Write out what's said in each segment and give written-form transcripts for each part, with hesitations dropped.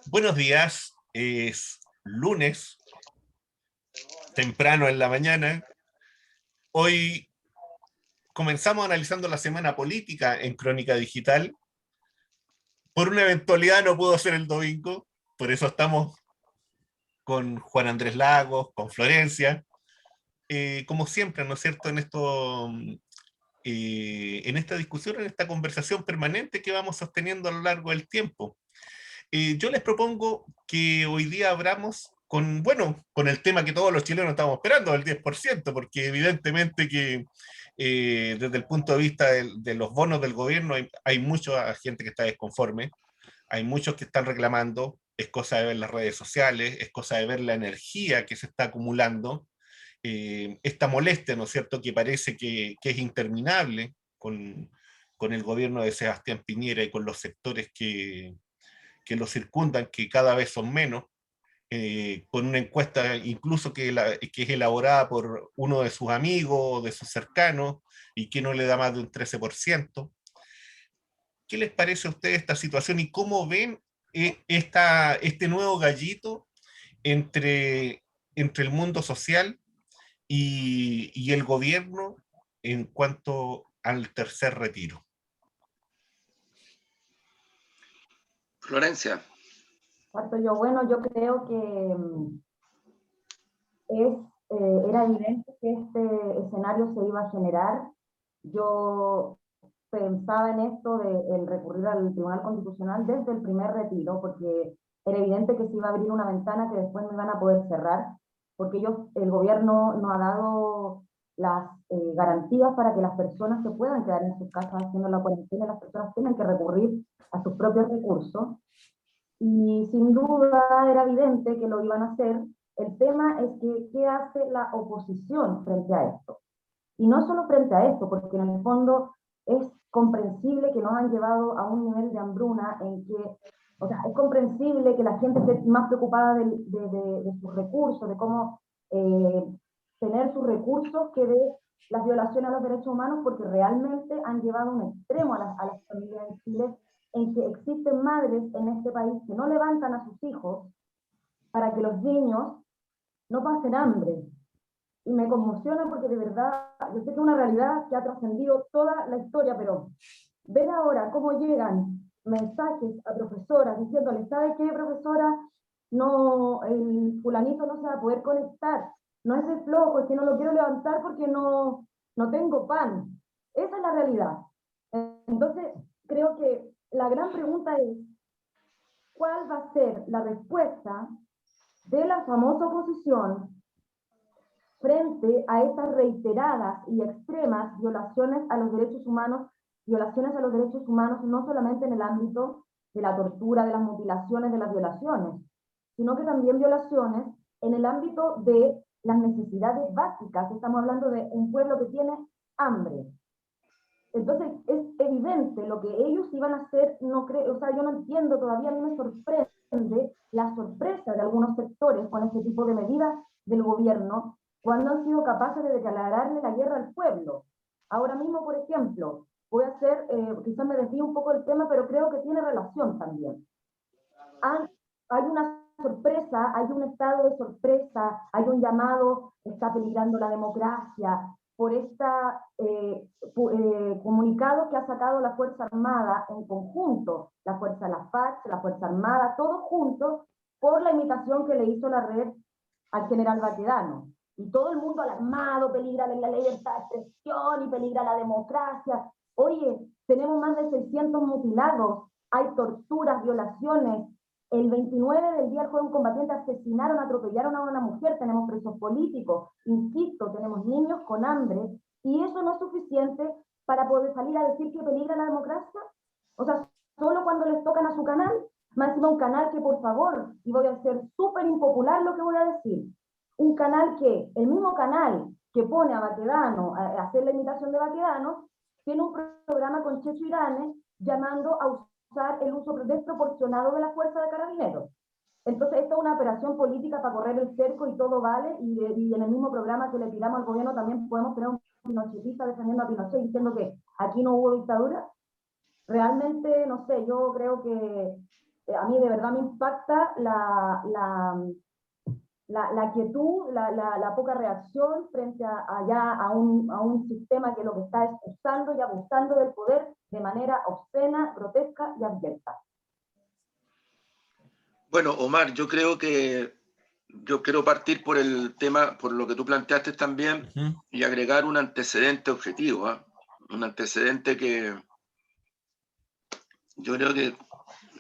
Buenos días, es lunes, temprano en la mañana. Hoy comenzamos analizando la semana política en Crónica Digital. Por una eventualidad no pudo ser el domingo, por eso estamos con Juan Andrés Lagos, con Florencia. Como siempre, ¿no es cierto?, en esta discusión, en esta conversación permanente que vamos sosteniendo a lo largo del tiempo. Yo les propongo que hoy día abramos con, bueno, con el tema que todos los chilenos estamos esperando, el 10%, porque evidentemente que desde el punto de vista de los bonos del gobierno hay mucha gente que está desconforme, hay muchos que están reclamando, es cosa de ver las redes sociales, es cosa de ver la energía que se está acumulando, esta molestia, ¿no es cierto?, que parece que es interminable con el gobierno de Sebastián Piñera y con los sectores que lo circundan, que cada vez son menos, con una encuesta incluso que es elaborada por uno de sus amigos, de sus cercanos, y que no le da más de un 13%. ¿Qué les parece a ustedes esta situación y cómo ven este nuevo gallito entre, entre el mundo social y el gobierno en cuanto al tercer retiro? Florencia. Parto yo, bueno, yo creo que es, era evidente que este escenario se iba a generar. Yo pensaba en esto de el recurrir al Tribunal Constitucional desde el primer retiro, porque era evidente que se iba a abrir una ventana que después no iban a poder cerrar, porque el gobierno no ha dado las garantías para que las personas se puedan quedar en sus casas haciendo la cuarentena, las personas tienen que recurrir a sus propios recursos. Y sin duda era evidente que lo iban a hacer. El tema es que, ¿qué hace la oposición frente a esto? Y no solo frente a esto, porque en el fondo es comprensible que nos han llevado a un nivel de hambruna en que, o sea, es comprensible que la gente esté más preocupada de sus recursos, de cómo tener sus recursos, que de las violaciones a los derechos humanos, porque realmente han llevado a un extremo a las familias en Chile, en que existen madres en este país que no levantan a sus hijos para que los niños no pasen hambre. Y me conmociona porque de verdad, yo sé que es una realidad que ha trascendido toda la historia, pero ver ahora cómo llegan mensajes a profesoras diciéndoles, ¿sabe qué, profesora? No, el fulanito no se va a poder conectar, no es de flojo, es que no lo quiero levantar porque no tengo pan. Esa es la realidad. Entonces, creo que la gran pregunta es, ¿cuál va a ser la respuesta de la famosa oposición frente a estas reiteradas y extremas violaciones a los derechos humanos no solamente en el ámbito de la tortura, de las mutilaciones, de las violaciones, sino que también violaciones en el ámbito de las necesidades básicas? Estamos hablando de un pueblo que tiene hambre. Entonces, es evidente lo que ellos iban a hacer, no creo, o sea, yo no entiendo, todavía a mí me sorprende la sorpresa de algunos sectores con este tipo de medidas del gobierno, cuando han sido capaces de declararle la guerra al pueblo. Ahora mismo, por ejemplo, voy a hacer, quizás me desvío un poco del tema, pero creo que tiene relación también. Hay una sorpresa, hay un estado de sorpresa, hay un llamado, está peligrando la democracia, por este comunicado que ha sacado la Fuerza Armada en conjunto, la Fuerza de la FARC, la Fuerza Armada, todos juntos, por la invitación que le hizo la red al general Baquedano. Y todo el mundo alarmado, peligra la libertad de expresión y peligra la democracia. Oye, tenemos más de 600 mutilados, hay torturas, violaciones. El 29 del Día del Joven Combatiente asesinaron, atropellaron a una mujer, tenemos presos políticos, insisto, tenemos niños con hambre, y eso no es suficiente para poder salir a decir que peligra la democracia. O sea, solo cuando les tocan a su canal, más encima un canal que, por favor, y voy a ser súper impopular lo que voy a decir, un canal que, el mismo canal que pone a Baquedano, a hacer la imitación de Baquedano, tiene un programa con Checho Iranes llamando a usar el uso desproporcionado de la fuerza de carabineros. Entonces, esta es una operación política para correr el cerco y todo vale, y en el mismo programa que le tiramos al gobierno también podemos tener un pinochetista defendiendo a Pinochet diciendo que aquí no hubo dictadura. Realmente, no sé, yo creo que a mí de verdad me impacta la quietud, la poca reacción frente a un sistema que lo que está es usando y abusando del poder de manera obscena, grotesca y abierta. Bueno, Omar, yo quiero partir por el tema, por lo que tú planteaste también, y agregar un antecedente objetivo, ¿eh? Un antecedente que yo creo que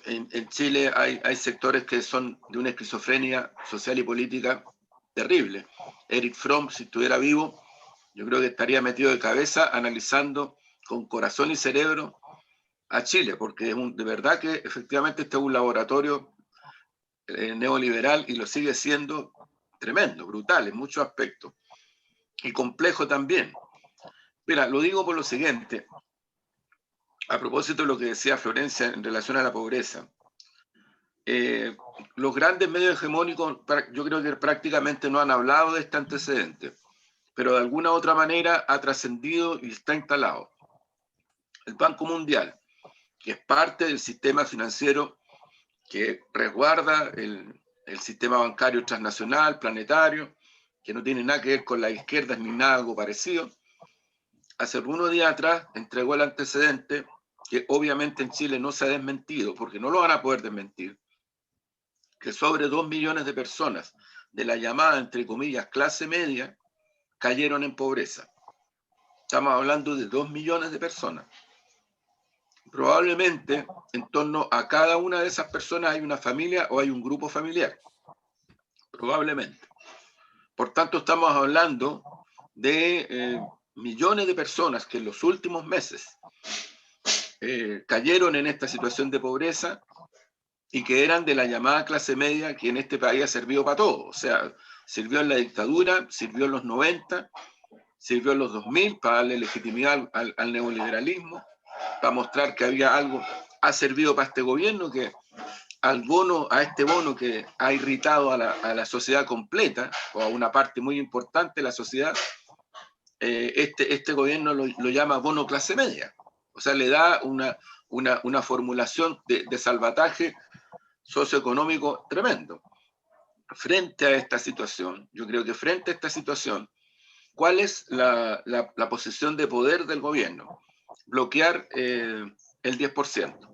en Chile hay sectores que son de una esquizofrenia social y política terrible. Erich Fromm, si estuviera vivo, yo creo que estaría metido de cabeza analizando con corazón y cerebro a Chile, porque de verdad que efectivamente este es un laboratorio neoliberal y lo sigue siendo tremendo, brutal en muchos aspectos y complejo también. Mira, lo digo por lo siguiente, a propósito de lo que decía Florencia en relación a la pobreza. Los grandes medios hegemónicos yo creo que prácticamente no han hablado de este antecedente, pero de alguna u otra manera ha trascendido y está instalado. El Banco Mundial, que es parte del sistema financiero que resguarda el sistema bancario transnacional, planetario, que no tiene nada que ver con las izquierdas ni nada algo parecido, hace algunos días atrás entregó el antecedente que obviamente en Chile no se ha desmentido, porque no lo van a poder desmentir, que sobre 2 millones de personas de la llamada, entre comillas, clase media, cayeron en pobreza. Estamos hablando de 2 millones de personas. Probablemente en torno a cada una de esas personas hay una familia o hay un grupo familiar. Probablemente. Por tanto, estamos hablando de millones de personas que en los últimos meses cayeron en esta situación de pobreza y que eran de la llamada clase media que en este país ha servido para todo. O sea, sirvió en la dictadura, sirvió en los 90, sirvió en los 2000 para darle legitimidad al neoliberalismo, para mostrar que había algo, ha servido para este gobierno que a este bono que ha irritado a la sociedad completa, o a una parte muy importante de la sociedad, este gobierno lo llama bono clase media. O sea, le da una formulación de salvataje socioeconómico tremendo. Frente a esta situación, yo creo que frente a esta situación, ¿cuál es la posición de poder del gobierno? Bloquear el 10%.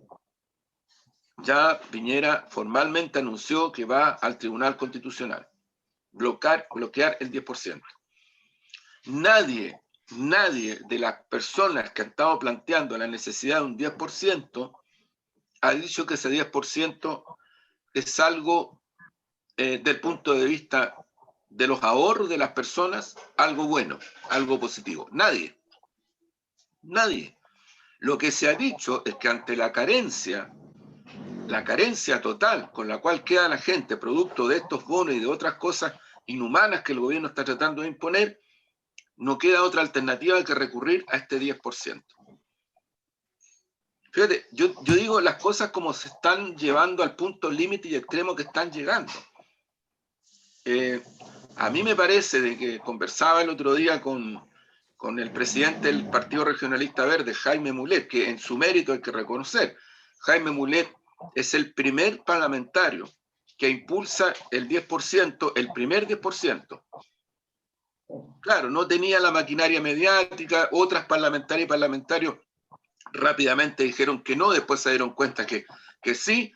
Ya Piñera formalmente anunció que va al Tribunal Constitucional. Bloquear el 10%. Nadie de las personas que han estado planteando la necesidad de un 10% ha dicho que ese 10% es algo, del punto de vista de los ahorros de las personas, algo bueno, algo positivo. Nadie. Lo que se ha dicho es que ante la carencia total con la cual queda la gente producto de estos bonos y de otras cosas inhumanas que el gobierno está tratando de imponer, no queda otra alternativa que recurrir a este 10%. Fíjate, yo digo las cosas como se están llevando al punto límite y extremo que están llegando. A mí me parece de que conversaba el otro día con el presidente del Partido Regionalista Verde, Jaime Mulet, que en su mérito hay que reconocer, Jaime Mulet es el primer parlamentario que impulsa el 10%, el primer 10%. Claro, no tenía la maquinaria mediática, otras parlamentarias y parlamentarios rápidamente dijeron que no, después se dieron cuenta que sí,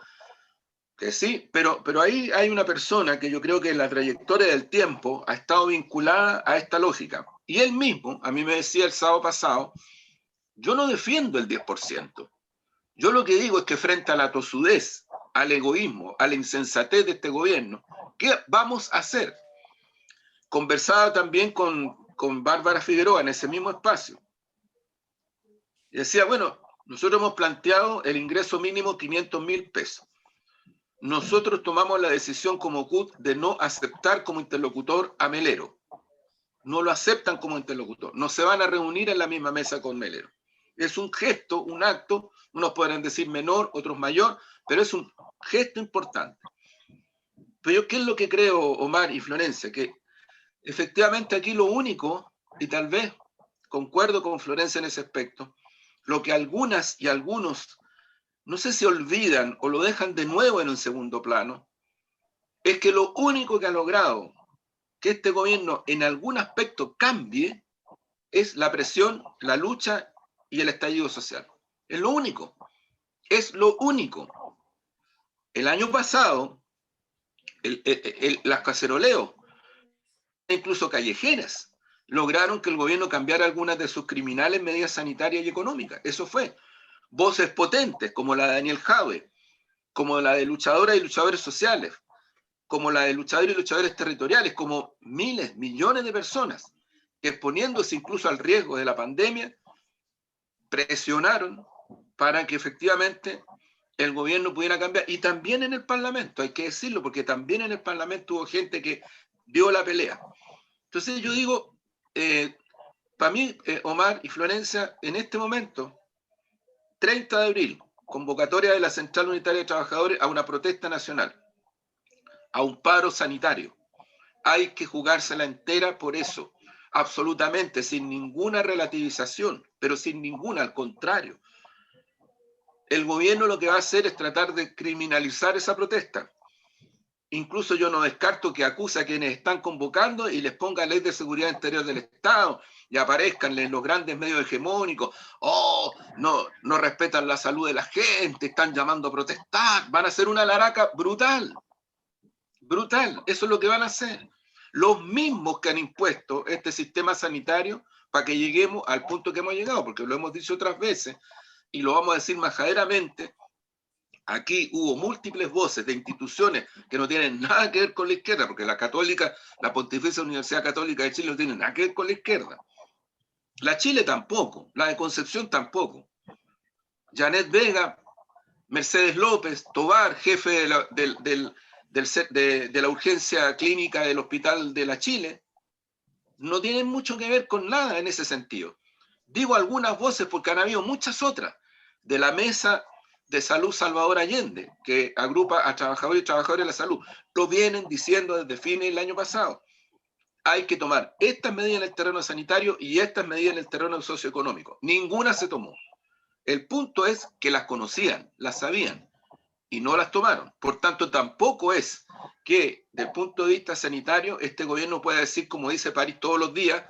pero ahí hay una persona que yo creo que en la trayectoria del tiempo ha estado vinculada a esta lógica. Y él mismo, a mí me decía el sábado pasado, yo no defiendo el 10%. Yo lo que digo es que frente a la tosudez, al egoísmo, a la insensatez de este gobierno, ¿qué vamos a hacer? Conversaba también con Bárbara Figueroa en ese mismo espacio. Y decía, bueno, nosotros hemos planteado el ingreso mínimo 500.000 pesos. Nosotros tomamos la decisión como CUT de no aceptar como interlocutor a Melero. No lo aceptan como interlocutor. No se van a reunir en la misma mesa con Melero. Es un gesto, un acto, unos podrán decir menor, otros mayor, pero es un gesto importante. Pero yo, ¿qué es lo que creo, Omar y Florencia? Que efectivamente aquí lo único, y tal vez concuerdo con Florencia en ese aspecto, lo que algunas y algunos no sé si olvidan o lo dejan de nuevo en un segundo plano, es que lo único que ha logrado que este gobierno en algún aspecto cambie es la presión, la lucha y el estallido social. Es lo único. Es lo único. El año pasado, las caceroleos, incluso callejeras, lograron que el gobierno cambiara algunas de sus criminales medidas sanitarias y económicas. Eso fue. Voces potentes, como la de Daniel Jaue, como la de luchadoras y luchadores sociales, como la de luchadores y luchadores territoriales, como miles, millones de personas que, exponiéndose incluso al riesgo de la pandemia, presionaron para que efectivamente el gobierno pudiera cambiar. Y también en el Parlamento, hay que decirlo, porque también en el Parlamento hubo gente que dio la pelea. Entonces yo digo, para mí, Omar y Florencia, en este momento, 30 de abril, convocatoria de la Central Unitaria de Trabajadores a una protesta nacional, a un paro sanitario. Hay que jugársela entera por eso, absolutamente, sin ninguna relativización, pero sin ninguna, al contrario. El gobierno lo que va a hacer es tratar de criminalizar esa protesta. Incluso yo no descarto que acuse a quienes están convocando y les ponga ley de seguridad interior del Estado y aparezcan en los grandes medios hegemónicos. Oh, no respetan la salud de la gente, están llamando a protestar. Van a hacer una laraca brutal. Brutal. Eso es lo que van a hacer. Los mismos que han impuesto este sistema sanitario para que lleguemos al punto que hemos llegado, porque lo hemos dicho otras veces y lo vamos a decir majaderamente. Aquí hubo múltiples voces de instituciones que no tienen nada que ver con la izquierda, porque la católica, la Pontificia Universidad Católica de Chile no tiene nada que ver con la izquierda. La Chile tampoco, la de Concepción tampoco. Janet Vega, Mercedes López, Tobar, jefe de la urgencia clínica del Hospital de la Chile, no tienen mucho que ver con nada en ese sentido. Digo algunas voces porque han habido muchas otras de la Mesa de Salud Salvador Allende, que agrupa a trabajadores y trabajadoras de la salud. Lo vienen diciendo desde fines del año pasado. Hay que tomar estas medidas en el terreno sanitario y estas medidas en el terreno socioeconómico. Ninguna se tomó. El punto es que las conocían, las sabían y no las tomaron. Por tanto, tampoco es que, desde el punto de vista sanitario, este gobierno pueda decir, como dice París todos los días,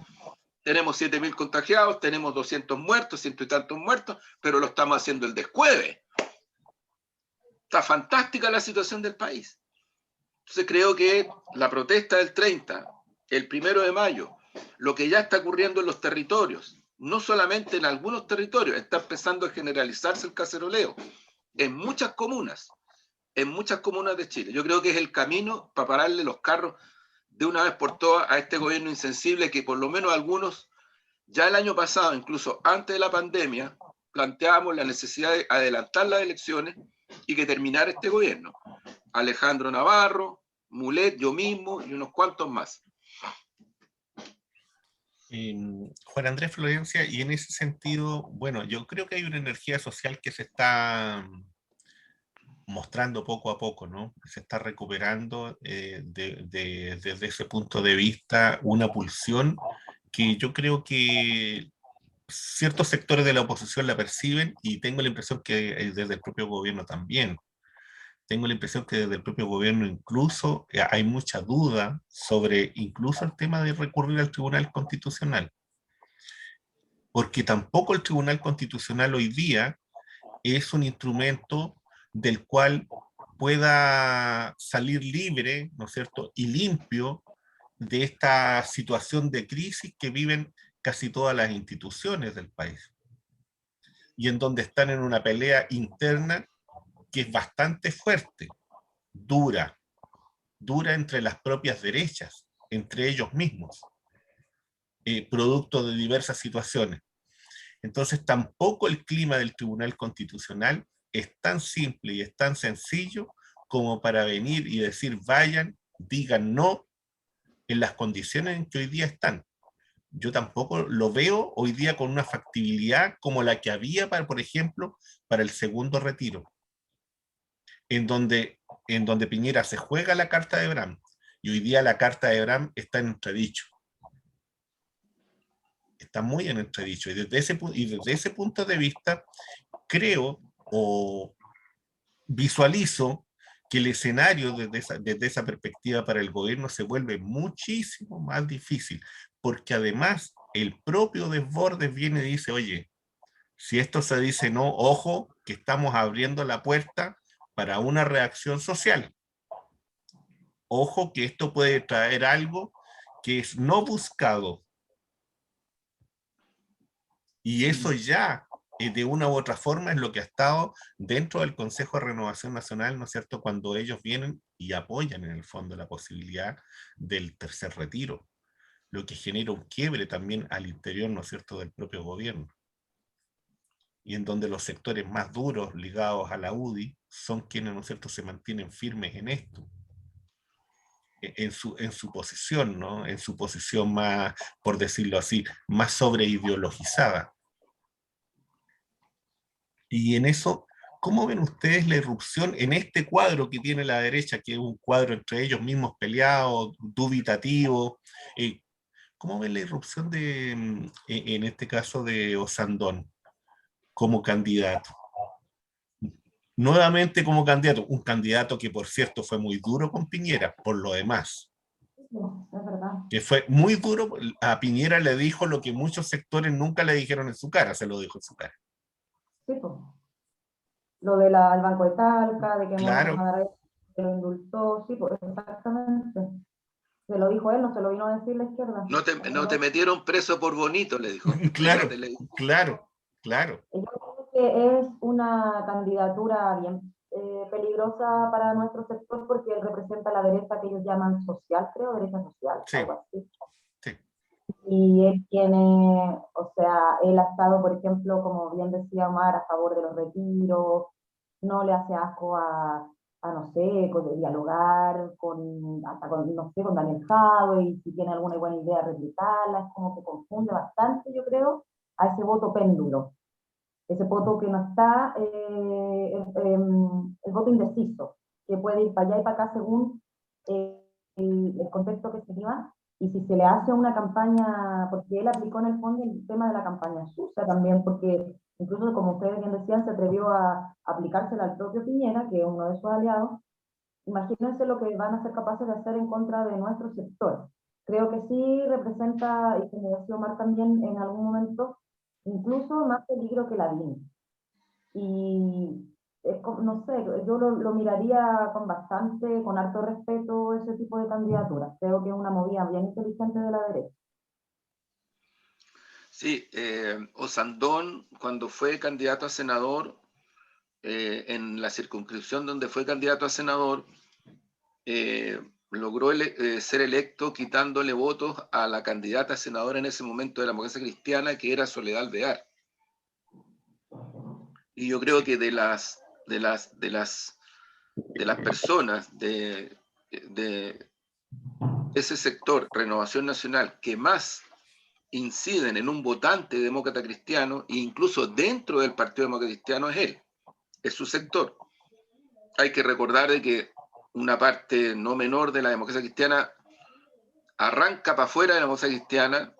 tenemos 7.000 contagiados, tenemos 200 muertos, ciento y tantos muertos, pero lo estamos haciendo el descueve. Está fantástica la situación del país. Entonces creo que la protesta del 30, el 1 de mayo, lo que ya está ocurriendo en los territorios, no solamente en algunos territorios, está empezando a generalizarse el caceroleo en muchas comunas de Chile. Yo creo que es el camino para pararle los carros de una vez por todas a este gobierno insensible que por lo menos algunos, ya el año pasado, incluso antes de la pandemia, planteábamos la necesidad de adelantar las elecciones y que terminara este gobierno. Alejandro Navarro, Mulet, yo mismo y unos cuantos más. Juan Andrés, Florencia, y en ese sentido, bueno, yo creo que hay una energía social que se está mostrando poco a poco, ¿no? Se está recuperando desde ese punto de vista una pulsión que yo creo que ciertos sectores de la oposición la perciben y tengo la impresión que desde el propio gobierno también. Tengo la impresión que desde el propio gobierno incluso hay mucha duda sobre incluso el tema de recurrir al Tribunal Constitucional, porque tampoco el Tribunal Constitucional hoy día es un instrumento del cual pueda salir libre, ¿no es cierto?, y limpio de esta situación de crisis que viven casi todas las instituciones del país y en donde están en una pelea interna que es bastante fuerte, dura entre las propias derechas, entre ellos mismos, producto de diversas situaciones. Entonces tampoco el clima del Tribunal Constitucional es tan simple y es tan sencillo como para venir y decir vayan, digan no en las condiciones en que hoy día están. Yo tampoco lo veo hoy día con una factibilidad como la que había, para, por ejemplo, para el segundo retiro, en donde Piñera se juega la carta de Brahms, y hoy día la carta de Brahms está en entredicho. Está muy en entredicho. Y desde ese punto de vista, creo, o visualizo que el escenario desde esa perspectiva para el gobierno se vuelve muchísimo más difícil, porque además el propio Desbordes viene y dice, oye, si esto se dice no, ojo, que estamos abriendo la puerta para una reacción social. Ojo que esto puede traer algo que es no buscado. Y eso ya, de una u otra forma, es lo que ha estado dentro del Consejo de Renovación Nacional, ¿no es cierto?, cuando ellos vienen y apoyan en el fondo la posibilidad del tercer retiro, lo que genera un quiebre también al interior, ¿no es cierto?, del propio gobierno. Y en donde los sectores más duros ligados a la UDI son quienes, ¿no es cierto?, se mantienen firmes en esto, en su posición, ¿no?, en su posición más, por decirlo así, más sobreideologizada. Y en eso, ¿cómo ven ustedes la irrupción en este cuadro que tiene la derecha, que es un cuadro entre ellos mismos peleados, dubitativo? ¿Cómo ven la irrupción en este caso de Osandón como candidato? Nuevamente como candidato, un candidato que por cierto fue muy duro con Piñera, por lo demás, Sí, es verdad. que fue muy duro, a Piñera le dijo lo que muchos sectores nunca le dijeron en su cara, se lo dijo en su cara. Sí, pues. Lo del Banco de Talca, de que Mónica Claro, Madara que lo indultó, sí, pues exactamente. Se lo dijo él, no se lo vino a decir la izquierda. No te metieron preso por bonito, le dijo. claro, Fíjate, le dijo. claro, claro. Yo creo que es una candidatura bien peligrosa para nuestro sector porque él representa la derecha que ellos llaman social, creo, derecha social, Sí, algo así. sí. Y él tiene, o sea, él ha estado, por ejemplo, como bien decía Omar, a favor de los retiros, no le hace asco no sé, con dialogar hasta con, no sé, con Daniel Jadwe, y si tiene alguna buena idea, replicarla, es como que confunde bastante, yo creo, a ese voto péndulo, ese voto que no está, el voto indeciso, que puede ir para allá y para acá según el contexto que se viva, y si se le hace una campaña, porque él aplicó en el fondo el tema de la campaña sucia también, porque incluso como ustedes bien decían, se atrevió a aplicársela al propio Piñera, que es uno de sus aliados. Imagínense lo que van a ser capaces de hacer en contra de nuestro sector. Creo que sí representa, y como decía Omar también en algún momento, incluso más peligro que la DIN. Y no sé, yo lo miraría con bastante, con harto respeto ese tipo de candidaturas. Creo que es una movida bien inteligente de la derecha. Sí, Osandón, cuando fue candidato a senador, en la circunscripción donde fue candidato a senador, logró ser electo quitándole votos a la candidata a senadora en ese momento de la Democracia Cristiana, que era Soledad Alvear. Y yo creo Sí. que de las personas de ese sector, Renovación Nacional, que más inciden en un votante demócrata cristiano, e incluso dentro del Partido Demócrata Cristiano, es él, es su sector. Hay que recordar de que una parte no menor de la democracia cristiana arranca para afuera de la democracia cristiana,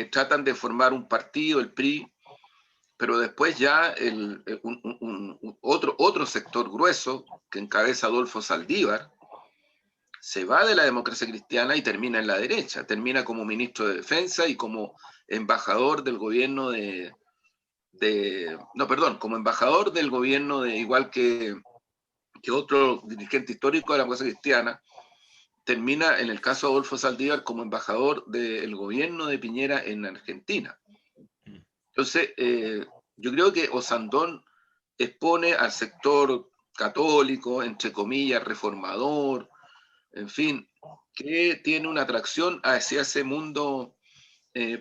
tratan de formar un partido, el PRI, pero después ya otro sector grueso que encabeza Adolfo Saldívar se va de la democracia cristiana y termina en la derecha, termina como ministro de Defensa y como embajador del gobierno como embajador del gobierno igual que otro dirigente histórico de la democracia cristiana, termina en el caso de Adolfo Saldívar como embajador del gobierno de Piñera en Argentina. Entonces, yo creo que Osandón expone al sector católico, entre comillas, reformador, en fin, que tiene una atracción hacia ese mundo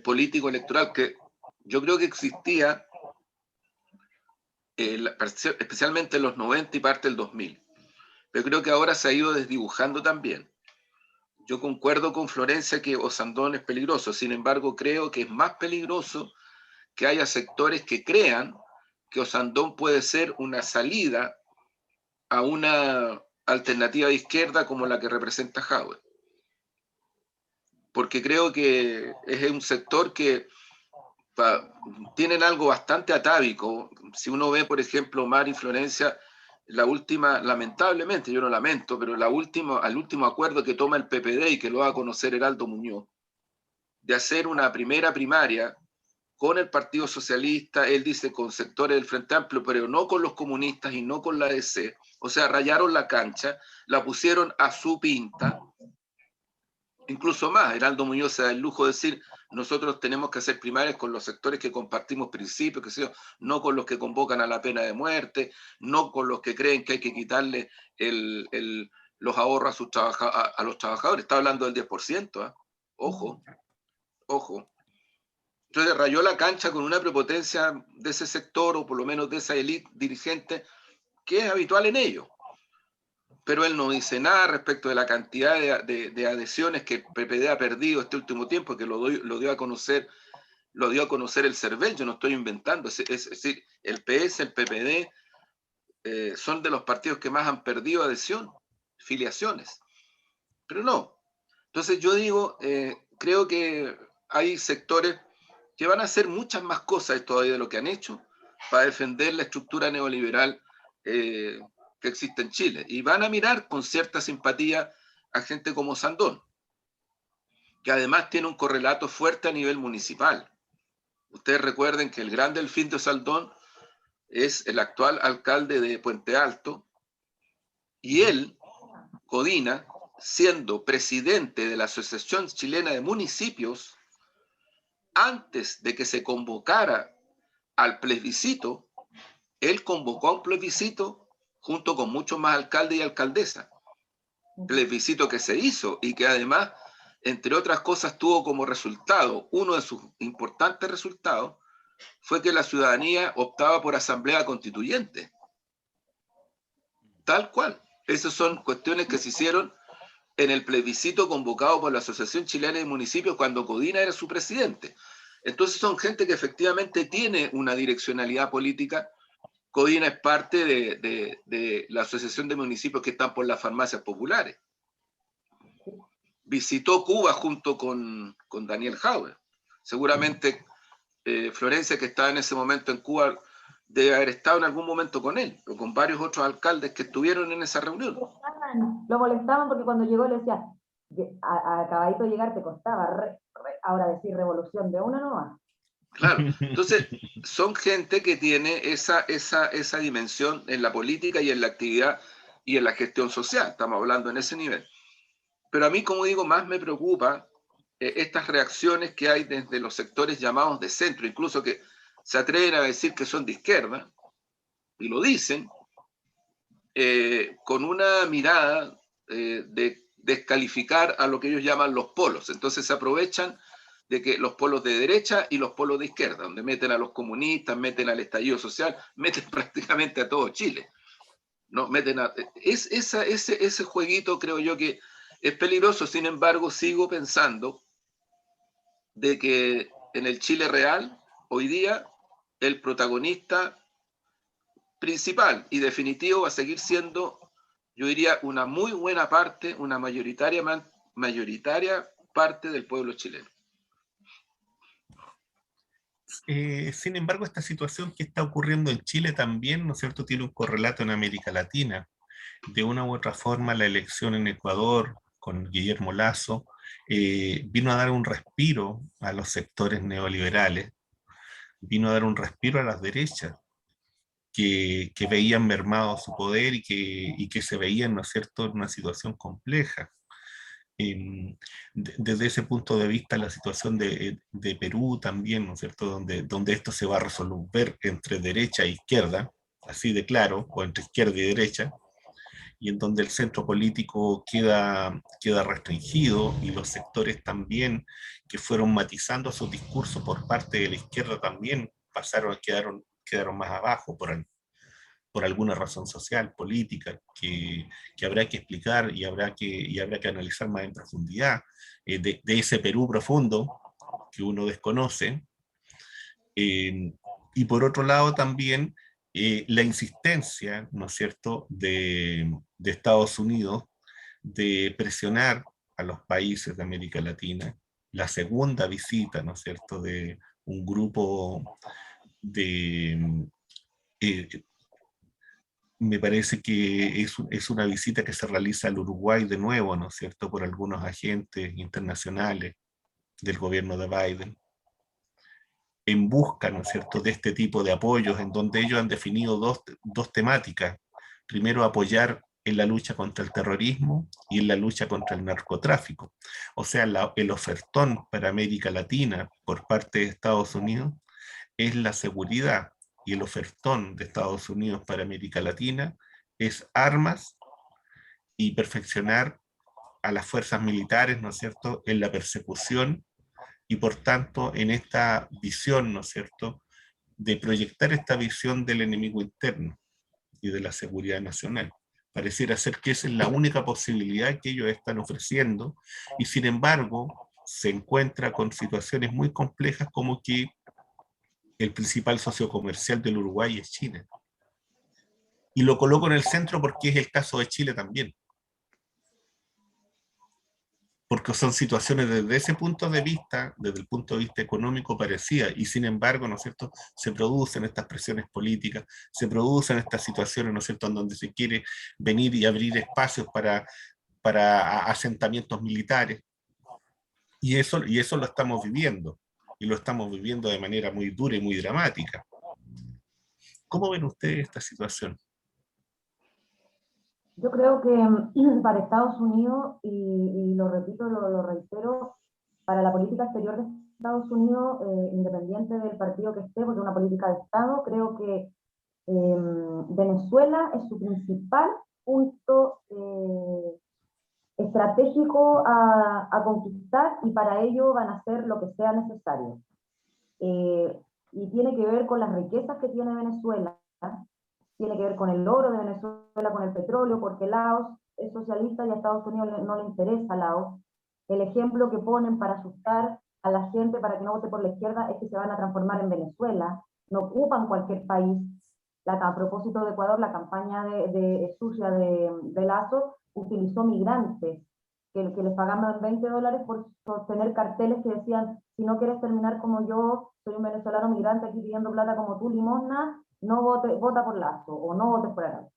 político electoral que yo creo que existía especialmente en los 90 y parte del 2000, pero creo que ahora se ha ido desdibujando también. Yo concuerdo con Florencia que Osandón es peligroso, sin embargo creo que es más peligroso que haya sectores que crean que Osandón puede ser una salida a una alternativa de izquierda como la que representa Jadwe. Porque creo que es un sector que tienen algo bastante atávico. Si uno ve, por ejemplo, Omar y Florencia, lamentablemente, yo no lamento, pero al último acuerdo que toma el PPD y que lo va a conocer Heraldo Muñoz, de hacer una primera primaria con el Partido Socialista, él dice con sectores del Frente Amplio, pero no con los comunistas y no con la DC. O sea, rayaron la cancha, la pusieron a su pinta. Incluso más, Heraldo Muñoz se da el lujo de decir, nosotros tenemos que hacer primarias con los sectores que compartimos principios, que sea, no con los que convocan a la pena de muerte, no con los que creen que hay que quitarle los ahorros a los trabajadores. Está hablando del 10%, ¿eh? Ojo, ojo. Entonces rayó la cancha con una prepotencia de ese sector, o por lo menos de esa élite dirigente, que es habitual en ellos. Pero él no dice nada respecto de la cantidad de adhesiones que el PPD ha perdido este último tiempo, que lo dio a conocer el CERVEL. Yo no estoy inventando. Es decir, el PS, el PPD, son de los partidos que más han perdido adhesión, filiaciones. Pero no. Entonces yo digo, creo que hay sectores que van a hacer muchas más cosas todavía de lo que han hecho para defender la estructura neoliberal que existe en Chile. Y van a mirar con cierta simpatía a gente como Sandón, que además tiene un correlato fuerte a nivel municipal. Ustedes recuerden que el gran Delfín de Sandón es el actual alcalde de Puente Alto, y él, Codina, siendo presidente de la Asociación Chilena de Municipios, antes de que se convocara al plebiscito, él convocó a un plebiscito junto con muchos más alcaldes y alcaldesas. Plebiscito que se hizo y que además, entre otras cosas, tuvo como resultado, uno de sus importantes resultados, fue que la ciudadanía optaba por asamblea constituyente. Tal cual. Esas son cuestiones que se hicieron en el plebiscito convocado por la Asociación Chilena de Municipios cuando Codina era su presidente. Entonces son gente que efectivamente tiene una direccionalidad política. Codina es parte de la Asociación de Municipios que están por las farmacias populares. Visitó Cuba junto con Daniel Hauer. Seguramente Florencia, que estaba en ese momento en Cuba, debe haber estado en algún momento con él, o con varios otros alcaldes que estuvieron en esa reunión. Lo molestaban porque cuando llegó le decía, acabadito de llegar te costaba, ahora decir revolución de una nomás. Claro, entonces son gente que tiene esa dimensión en la política y en la actividad y en la gestión social, estamos hablando en ese nivel. Pero a mí, como digo, más me preocupa estas reacciones que hay desde los sectores llamados de centro, incluso que se atreven a decir que son de izquierda, y lo dicen, con una mirada de descalificar a lo que ellos llaman los polos. Entonces se aprovechan de que los polos de derecha y los polos de izquierda, donde meten a los comunistas, meten al estallido social, meten prácticamente a todo Chile. ¿No? Ese jueguito creo yo que es peligroso. Sin embargo, sigo pensando de que en el Chile real, hoy día, el protagonista principal y definitivo va a seguir siendo, yo diría, una muy buena parte, una mayoritaria parte del pueblo chileno. Sin embargo, esta situación que está ocurriendo en Chile también, ¿no es cierto?, tiene un correlato en América Latina. De una u otra forma, la elección en Ecuador con Guillermo Lasso vino a dar un respiro a los sectores neoliberales, vino a dar un respiro a las derechas que veían mermado su poder y que se veían, ¿no es cierto?, en una situación compleja. Desde ese punto de vista, la situación de Perú también, ¿no es cierto?, donde esto se va a resolver entre derecha e izquierda, así de claro, o entre izquierda y derecha, y en donde el centro político queda restringido y los sectores también que fueron matizando sus discursos por parte de la izquierda también quedaron más abajo por alguna razón social, política, que habrá que explicar y habrá que analizar más en profundidad, de ese Perú profundo que uno desconoce. Y por otro lado también la insistencia, ¿no es cierto?, de Estados Unidos de presionar a los países de América Latina, la segunda visita, ¿no es cierto?, de un grupo de me parece que es una visita que se realiza al Uruguay de nuevo, ¿no es cierto?, por algunos agentes internacionales del gobierno de Biden, en busca, ¿no es cierto?, de este tipo de apoyos, en donde ellos han definido dos temáticas. Primero, apoyar en la lucha contra el terrorismo y en la lucha contra el narcotráfico. O sea, el ofertón para América Latina por parte de Estados Unidos es la seguridad, y el ofertón de Estados Unidos para América Latina es armas y perfeccionar a las fuerzas militares, ¿no es cierto?, en la persecución y por tanto en esta visión, ¿no es cierto?, de proyectar esta visión del enemigo interno y de la seguridad nacional. Pareciera ser que esa es la única posibilidad que ellos están ofreciendo y sin embargo se encuentra con situaciones muy complejas como que el principal socio comercial del Uruguay es China. Y lo coloco en el centro porque es el caso de Chile también. Porque son situaciones desde ese punto de vista, desde el punto de vista económico, parecidas, y sin embargo, ¿no es cierto?, se producen estas presiones políticas, se producen estas situaciones, ¿no es cierto?, en donde se quiere venir y abrir espacios para asentamientos militares, y eso lo estamos viviendo, y lo estamos viviendo de manera muy dura y muy dramática. ¿Cómo ven ustedes esta situación? Yo creo que para Estados Unidos, y lo repito, lo reitero, para la política exterior de Estados Unidos, independiente del partido que esté, porque es una política de Estado, creo que Venezuela es su principal punto estratégico a conquistar, y para ello van a hacer lo que sea necesario. Y tiene que ver con las riquezas que tiene Venezuela, tiene que ver con el oro de Venezuela, con el petróleo, porque Laos es socialista y a Estados Unidos no le interesa Laos. El ejemplo que ponen para asustar a la gente para que no vote por la izquierda es que se van a transformar en Venezuela, no ocupan cualquier país. A propósito de Ecuador, la campaña sucia de Lazo utilizó migrantes que les pagaban $20 por sostener carteles que decían: si no quieres terminar como yo, soy un venezolano migrante aquí pidiendo plata como tú, limosna, no vota por Lazo o no votes por Araujo.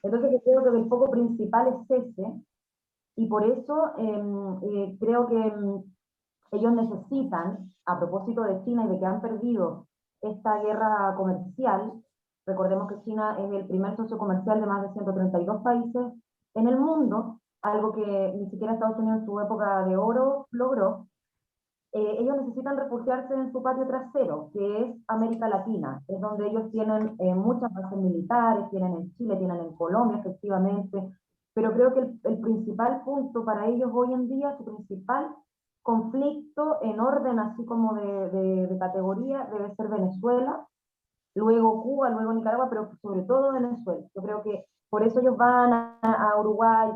Entonces yo creo que el foco principal es ese, y por eso creo que ellos necesitan, a propósito de China y de que han perdido esta guerra comercial, recordemos que China es el primer socio comercial de más de 132 países en el mundo, algo que ni siquiera Estados Unidos en su época de oro logró. Ellos necesitan refugiarse en su patio trasero, que es América Latina, es donde ellos tienen muchas bases militares, tienen en Chile, tienen en Colombia, efectivamente, pero creo que el principal punto para ellos hoy en día, su principal conflicto en orden así como de categoría, debe ser Venezuela, luego Cuba, luego Nicaragua, pero sobre todo Venezuela. Yo creo que por eso ellos van a Uruguay,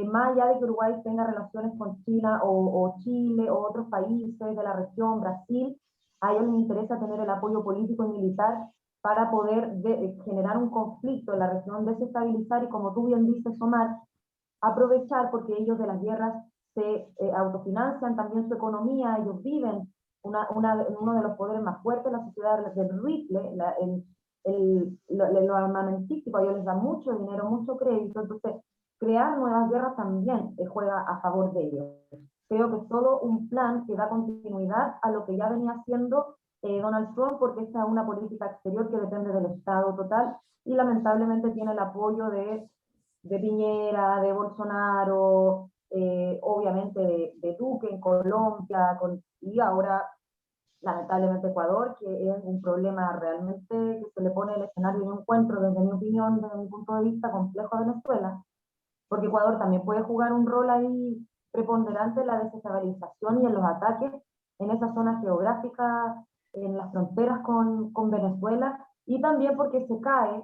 más allá de que Uruguay tenga relaciones con China o Chile o otros países de la región, Brasil, a ellos les interesa tener el apoyo político y militar para poder generar un conflicto en la región, desestabilizar y, como tú bien dices, Omar, aprovechar, porque ellos de las guerras se autofinancian también su economía, ellos viven uno de los poderes más fuertes de la sociedad del rifle, lo armamentístico, a ellos les da mucho dinero, mucho crédito, entonces crear nuevas guerras también juega a favor de ellos. Creo que es todo un plan que da continuidad a lo que ya venía haciendo Donald Trump, porque esta es una política exterior que depende del Estado total y lamentablemente tiene el apoyo de Piñera, de Bolsonaro, obviamente de Duque en Colombia, y ahora lamentablemente Ecuador, que es un problema realmente que se le pone el escenario de un encuentro, desde mi opinión, desde mi punto de vista, complejo a Venezuela, porque Ecuador también puede jugar un rol ahí preponderante en la desestabilización y en los ataques en esa zona geográfica, en las fronteras con Venezuela, y también porque se cae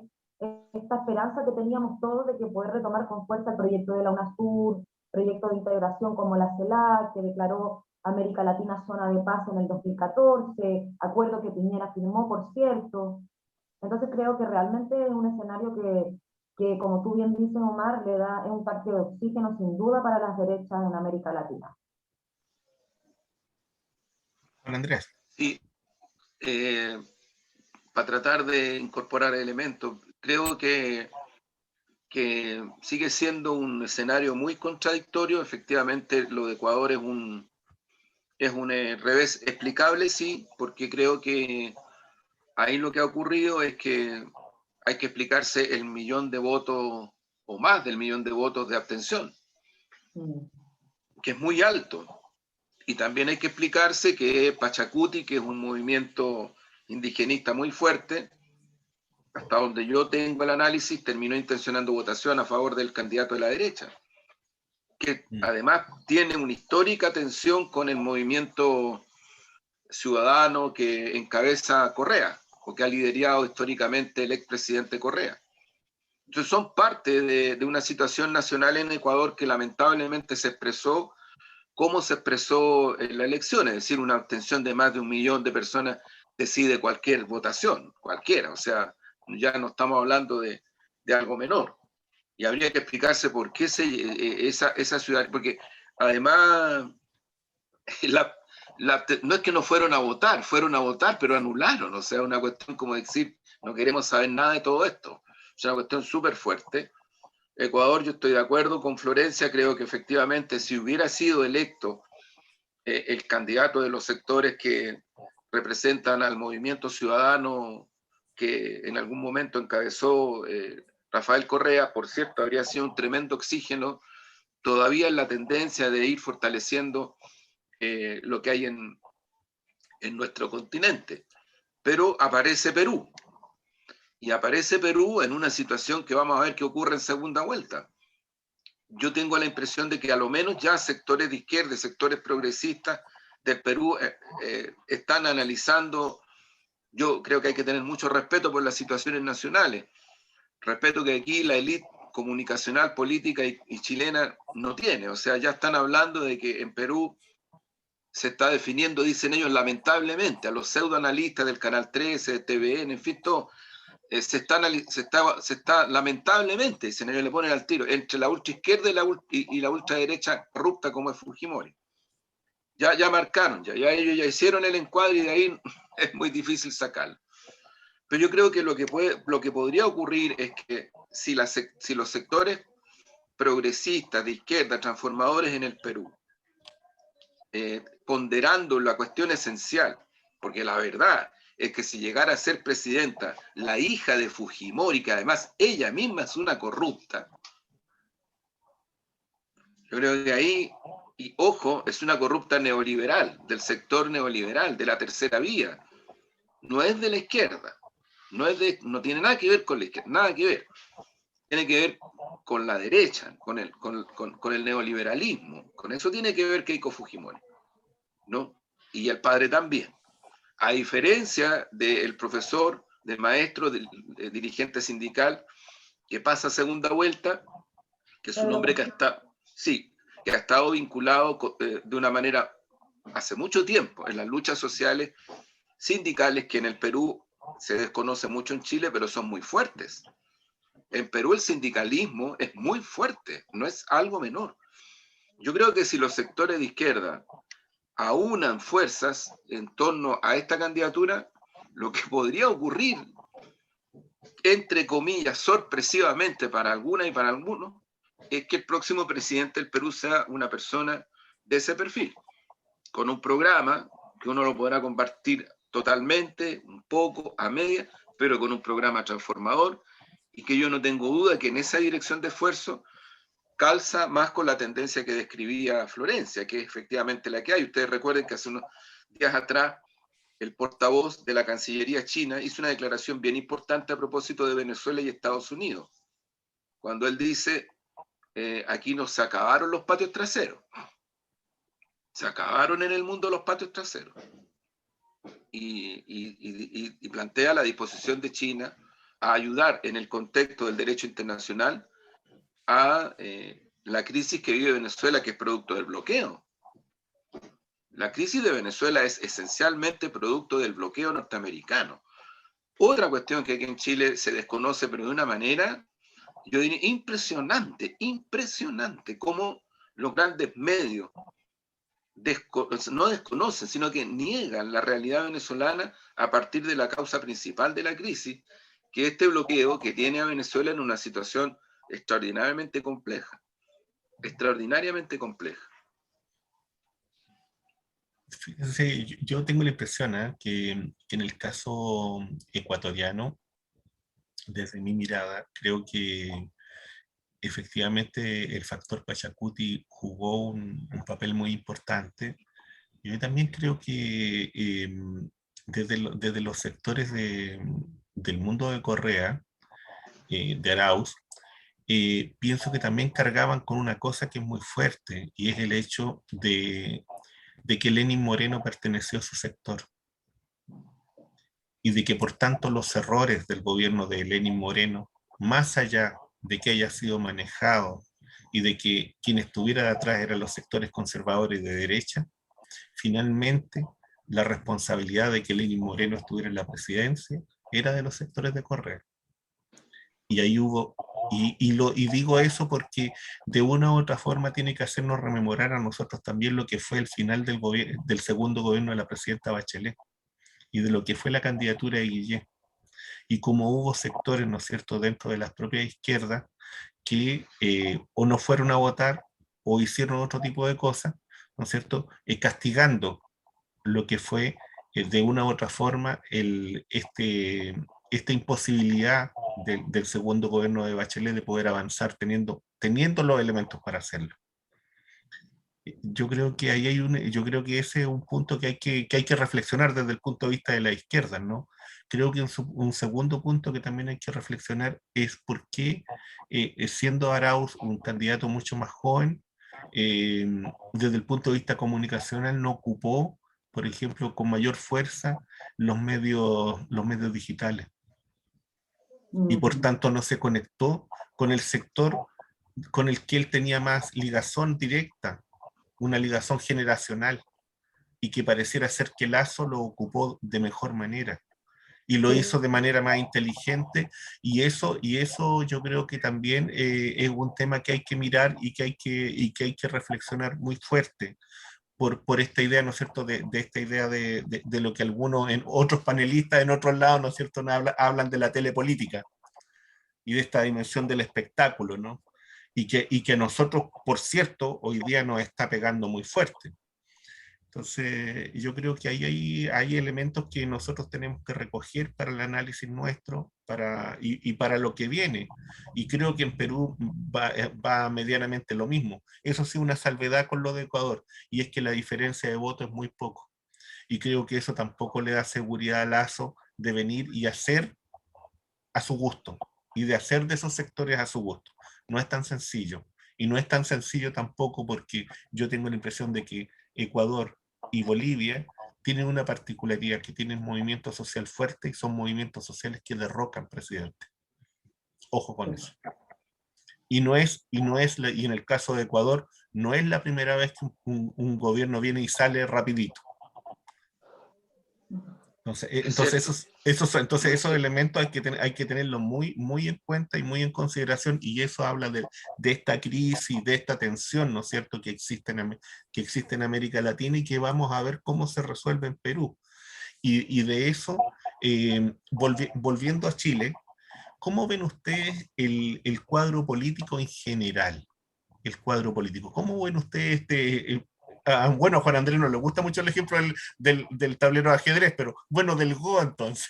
esta esperanza que teníamos todos de que poder retomar con fuerza el proyecto de la UNASUR, proyecto de integración como la CELAC, que declaró América Latina zona de paz en el 2014, acuerdo que Piñera firmó, por cierto. Entonces creo que realmente es un escenario que, como tú bien dices, Omar, le da un tanque de oxígeno sin duda para las derechas en América Latina. Juan Andrés. Sí, para tratar de incorporar elementos, creo que que sigue siendo un escenario muy contradictorio. Efectivamente, lo de Ecuador es un revés explicable, sí, porque creo que ahí lo que ha ocurrido es que hay que explicarse el 1.000.000 de votos o más del 1.000.000 de votos de abstención, que es muy alto. Y también hay que explicarse que Pachacuti, que es un movimiento indigenista muy fuerte, hasta donde yo tengo el análisis, terminó intencionando votación a favor del candidato de la derecha, que además tiene una histórica tensión con el movimiento ciudadano que encabeza Correa, o que ha liderado históricamente el expresidente Correa. Entonces son parte de una situación nacional en Ecuador que lamentablemente se expresó como se expresó en la elección, es decir, una abstención de más de 1.000.000 de personas decide cualquier votación, cualquiera, o sea, ya no estamos hablando de algo menor. Y habría que explicarse por qué esa ciudad, porque además no es que no fueron a votar, pero anularon, o sea, una cuestión como decir, no queremos saber nada de todo esto, es una cuestión súper fuerte. Ecuador, yo estoy de acuerdo con Florencia, creo que efectivamente si hubiera sido electo el candidato de los sectores que representan al movimiento ciudadano que en algún momento encabezó Rafael Correa, por cierto, habría sido un tremendo oxígeno todavía en la tendencia de ir fortaleciendo lo que hay en nuestro continente. Pero aparece Perú. Y aparece Perú en una situación que vamos a ver qué ocurre en segunda vuelta. Yo tengo la impresión de que a lo menos ya sectores de izquierda, sectores progresistas del Perú están analizando. Yo creo que hay que tener mucho respeto por las situaciones nacionales. Respeto que aquí la élite comunicacional, política y chilena no tiene. O sea, ya están hablando de que en Perú se está definiendo, dicen ellos, lamentablemente, a los pseudoanalistas del Canal 13, de TVN, en fin, todo, se está lamentablemente, dicen ellos, le ponen al tiro, entre la ultraizquierda y la ultraderecha corrupta como es Fujimori. Ya marcaron, ya ellos ya hicieron el encuadre y de ahí es muy difícil sacarlo. Pero yo creo que lo que podría ocurrir es que si los sectores progresistas, de izquierda, transformadores en el Perú, ponderando la cuestión esencial, porque la verdad es que si llegara a ser presidenta la hija de Fujimori, que además ella misma es una corrupta, yo creo que ahí, y ojo, es una corrupta neoliberal, del sector neoliberal, de la tercera vía, no es de la izquierda, no tiene nada que ver con la izquierda, nada que ver, tiene que ver con la derecha, con el neoliberalismo, con eso tiene que ver Keiko Fujimori, ¿no? Y el padre también. A diferencia del profesor, del maestro, del dirigente sindical, que pasa a segunda vuelta, que es un hombre que ha estado vinculado de una manera hace mucho tiempo en las luchas sociales sindicales que en el Perú se desconoce mucho en Chile, pero son muy fuertes. En Perú el sindicalismo es muy fuerte, no es algo menor. Yo creo que si los sectores de izquierda aunan fuerzas en torno a esta candidatura, lo que podría ocurrir, entre comillas, sorpresivamente para algunas y para algunos, es que el próximo presidente del Perú sea una persona de ese perfil, con un programa que uno lo podrá compartir totalmente, un poco, a media, pero con un programa transformador, y que yo no tengo duda que en esa dirección de esfuerzo calza más con la tendencia que describía Florencia, que es efectivamente la que hay. Ustedes recuerden que hace unos días atrás el portavoz de la Cancillería china hizo una declaración bien importante a propósito de Venezuela y Estados Unidos, cuando él dice, aquí nos acabaron los patios traseros, se acabaron en el mundo los patios traseros, y plantea la disposición de China a ayudar en el contexto del derecho internacional a la crisis que vive Venezuela, que es producto del bloqueo. La crisis de Venezuela es esencialmente producto del bloqueo norteamericano. Otra cuestión que aquí en Chile se desconoce, pero de una manera, yo diría, impresionante, cómo los grandes medios no desconocen, sino que niegan la realidad venezolana a partir de la causa principal de la crisis, que es este bloqueo que tiene a Venezuela en una situación extraordinariamente compleja, extraordinariamente compleja. Sí, yo tengo la impresión que en el caso ecuatoriano, desde mi mirada, creo que efectivamente el factor Pachacuti jugó un papel muy importante. Yo también creo que desde los sectores del mundo de Correa, de Arauz, pienso que también cargaban con una cosa que es muy fuerte, y es el hecho de que Lenín Moreno perteneció a su sector, y de que por tanto los errores del gobierno de Lenín Moreno, más allá de que haya sido manejado y de que quien estuviera detrás eran los sectores conservadores de derecha, finalmente la responsabilidad de que Lenín Moreno estuviera en la presidencia era de los sectores de Correa. Y ahí hubo, y digo eso porque de una u otra forma tiene que hacernos rememorar a nosotros también lo que fue el final del segundo gobierno de la presidenta Bachelet, y de lo que fue la candidatura de Guillén, y como hubo sectores, ¿no es cierto?, dentro de las propias izquierdas que o no fueron a votar o hicieron otro tipo de cosas, ¿no es cierto?, castigando lo que fue de una u otra forma esta imposibilidad del segundo gobierno de Bachelet de poder avanzar teniendo los elementos para hacerlo. Yo creo que yo creo que ese es un punto que hay que reflexionar desde el punto de vista de la izquierda, ¿no? Creo que un segundo punto que también hay que reflexionar es por qué, siendo Arauz un candidato mucho más joven, desde el punto de vista comunicacional no ocupó, por ejemplo, con mayor fuerza los medios digitales, y por tanto no se conectó con el sector con el que él tenía más ligazón directa, una ligación generacional, y que pareciera ser que Lazo lo ocupó de mejor manera y lo hizo de manera más inteligente, y eso yo creo que también es un tema que hay que mirar y que hay que reflexionar muy fuerte por esta idea, ¿no es cierto?, de esta idea de lo que algunos, en otros panelistas, en otros lados, ¿no es cierto?, hablan de la telepolítica y de esta dimensión del espectáculo, ¿no? Y que a nosotros, por cierto, hoy día nos está pegando muy fuerte. Entonces, yo creo que hay elementos que nosotros tenemos que recoger para el análisis nuestro y para lo que viene. Y creo que en Perú va medianamente lo mismo. Eso sí, una salvedad con lo de Ecuador, y es que la diferencia de votos es muy poco. Y creo que eso tampoco le da seguridad a Lazo de venir y hacer a su gusto, y de hacer de esos sectores a su gusto. No es tan sencillo. Y no es tan sencillo tampoco porque yo tengo la impresión de que Ecuador y Bolivia tienen una particularidad, que tienen movimiento social fuerte, y son movimientos sociales que derrocan presidentes. Ojo con eso. Y en el caso de Ecuador, no es la primera vez que un gobierno viene y sale rapidito. Entonces esos elementos hay que tenerlos muy, muy en cuenta y muy en consideración, y eso habla de esta crisis, de esta tensión, ¿no es cierto?, que existe en América Latina, y que vamos a ver cómo se resuelve en Perú. Y de eso, volviendo a Chile, ¿cómo ven ustedes el cuadro político en general? El cuadro político. ¿Cómo ven ustedes bueno, a Juan Andrés no le gusta mucho el ejemplo del tablero de ajedrez, pero bueno, del Go entonces.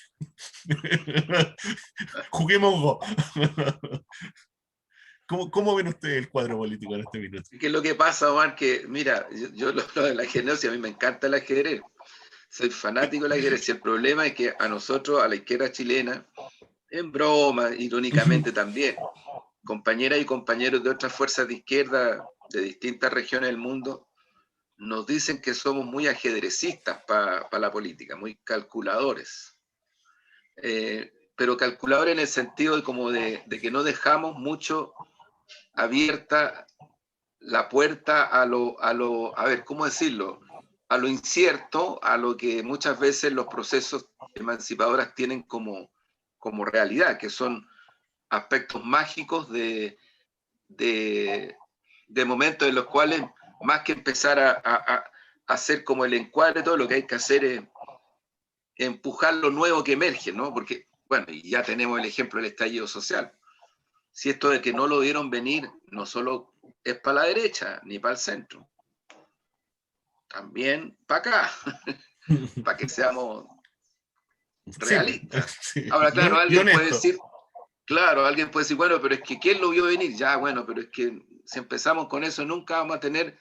Juguemos Go. ¿Cómo ven ustedes el cuadro político en este minuto? ¿Qué es lo que pasa, Omar? Que, mira, yo lo del ajedrez, y a mí me encanta el ajedrez. Soy fanático del ajedrez. Y el problema es que a nosotros, a la izquierda chilena, en broma, irónicamente también, compañeras y compañeros de otras fuerzas de izquierda de distintas regiones del mundo, nos dicen que somos muy ajedrecistas para la política, muy calculadores. Pero calculadores en el sentido de que no dejamos mucho abierta la puerta a ver, ¿cómo decirlo? A lo incierto, a lo que muchas veces los procesos emancipadores tienen como realidad, que son aspectos mágicos de momentos en los cuales, más que empezar a hacer como el encuadre, todo lo que hay que hacer es empujar lo nuevo que emerge, ¿no? Porque, bueno, y ya tenemos el ejemplo del estallido social. si esto de que no lo vieron venir no solo es para la derecha ni para el centro, también para acá, para que seamos Sí, realistas. sí. Ahora, claro, Y honesto. alguien puede decir, bueno, pero es que ¿quién lo vio venir? Ya, bueno, pero es que si empezamos con eso nunca vamos a tener